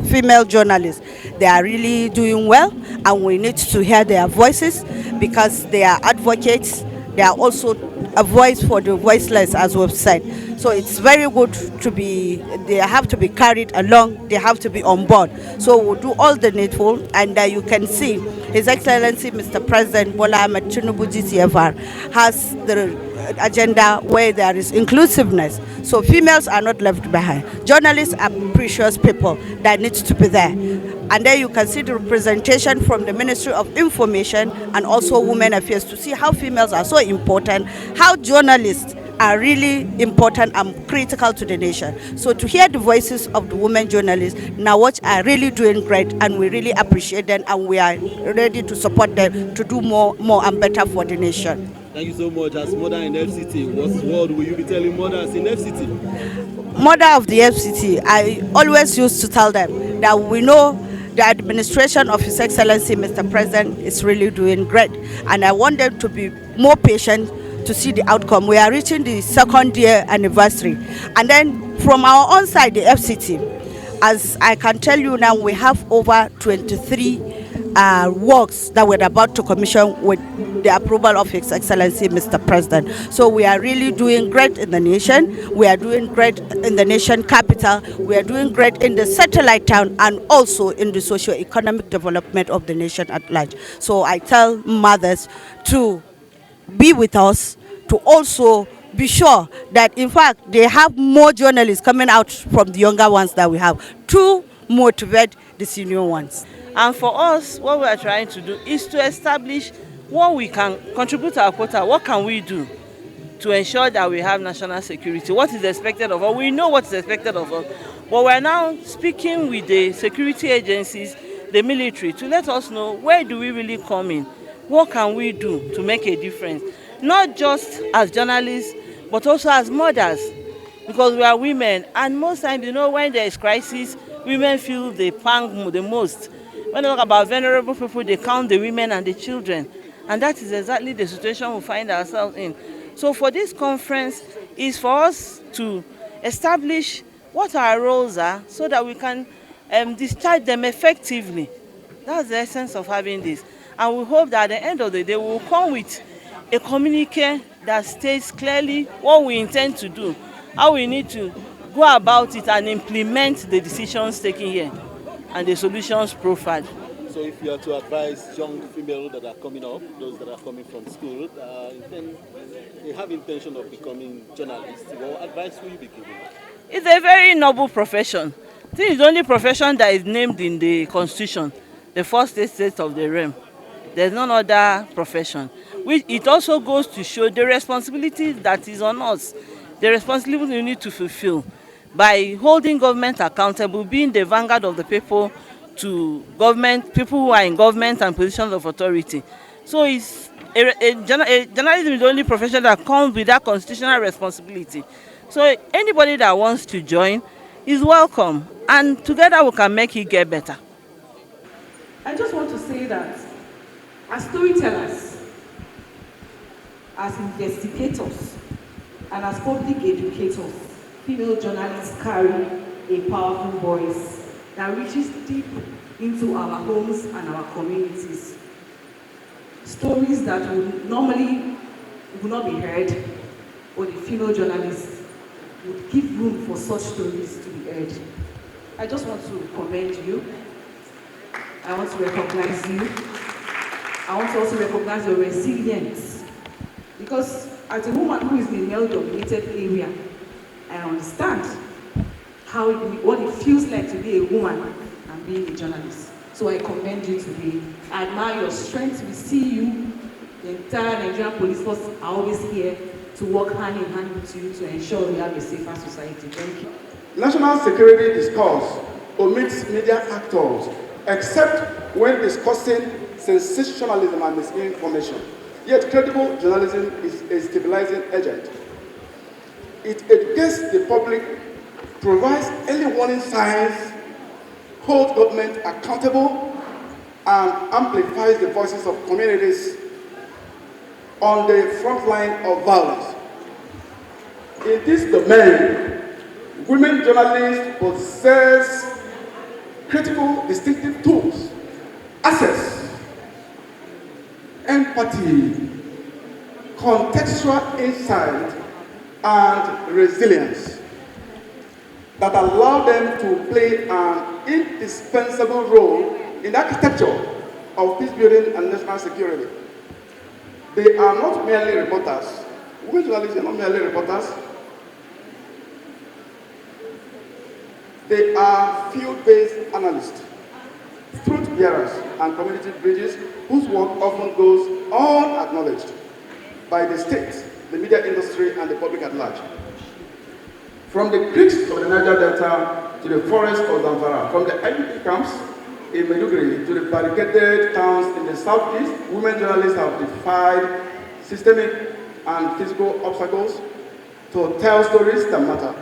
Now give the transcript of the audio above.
female journalists. They are really doing well, and we need to hear their voices because they are advocates. They are also a voice for the voiceless, as we've said. So it's very good to be, they have to be carried along, they have to be on board. So we'll do all the needful, and you can see His Excellency Mr. President Bola Ahmed Tinubu GCFR has the agenda where there is inclusiveness. So females are not left behind. Journalists are precious people that needs to be there. And then you can see the representation from the Ministry of Information and also Women Affairs to see how females are so important, how journalists are really important and critical to the nation. So to hear the voices of the women journalists, NAWOJ are really doing great, and we really appreciate them, and we are ready to support them to do more and better for the nation. Thank you so much. As mother in FCT, what word will you be telling mothers in FCT? Mother of the FCT, I always used to tell them that we know the administration of His Excellency Mr. President is really doing great, and I want them to be more patient to see the outcome. We are reaching the second year anniversary, and then from our own side, the FCT, as I can tell you now, we have over 23 works that we're about to commission with the approval of His Excellency Mr. President. So we are really doing great in the nation. We are doing great in the nation capital. We are doing great in the satellite town, and also in the socio-economic development of the nation at large. So I tell mothers to be with us, to also be sure that in fact they have more journalists coming out from the younger ones that we have to motivate the senior ones. And for us, what we are trying to do is to establish what we can contribute to our quota. What can we do to ensure that we have national security? What is expected of us? We know what is expected of us. But we're now speaking with the security agencies, the military, to let us know where do we really come in? What can we do to make a difference? Not just as journalists, but also as mothers, because we are women. And most times, when there is crisis, women feel the pang the most. When they talk about vulnerable people, they count the women and the children. And that is exactly the situation we find ourselves in. So for this conference is for us to establish what our roles are so that we can discharge them effectively. That's the essence of having this. And we hope that at the end of the day, we will come with a communique that states clearly what we intend to do, how we need to go about it and implement the decisions taken here and the solutions profiled. So if you are to advise young females that are coming up, those that are coming from school, they have intention of becoming journalists, what advice will you be giving? It's a very noble profession. I think it's the only profession that is named in the Constitution, the first state of the realm. There's no other profession. It also goes to show the responsibility that is on us, the responsibility we need to fulfill by holding government accountable, being the vanguard of the people to government, people who are in government and positions of authority. So it's journalism is the only profession that comes with that constitutional responsibility. So anybody that wants to join is welcome, and together we can make it get better. I just want to say that as storytellers, as investigators, and as public educators, female journalists carry a powerful voice that reaches deep into our homes and our communities. Stories that would normally not be heard, but the female journalists would give room for such stories to be heard. I just want to commend you. I want to recognize you. I want to also recognize your resilience. Because as a woman who is in a male-dominated area, I understand what it feels like to be a woman and being a journalist. So I commend you today. I admire your strength. We see you. The entire Nigerian police force are always here to work hand in hand with you to ensure we have a safer society. Thank you. National security discourse omits media actors except when discussing sensationalism and misinformation. Yet credible journalism is a stabilizing agent. It educates the public, provides early warning signs, holds government accountable, and amplifies the voices of communities on the front line of violence. In this domain, women journalists possess critical, distinctive tools, access, empathy, contextual insight, and resilience that allow them to play an indispensable role in the architecture of peace building and national security. They are not merely reporters. Women journalists are not merely reporters. They are field-based analysts, truth bearers, and community bridges whose work often goes unacknowledged by the state, the media industry, and the public at large. From the creeks of the Niger Delta to the forests of Zamfara, from the IDP camps in Maiduguri to the barricaded towns in the southeast, women journalists have defied systemic and physical obstacles to tell stories that matter.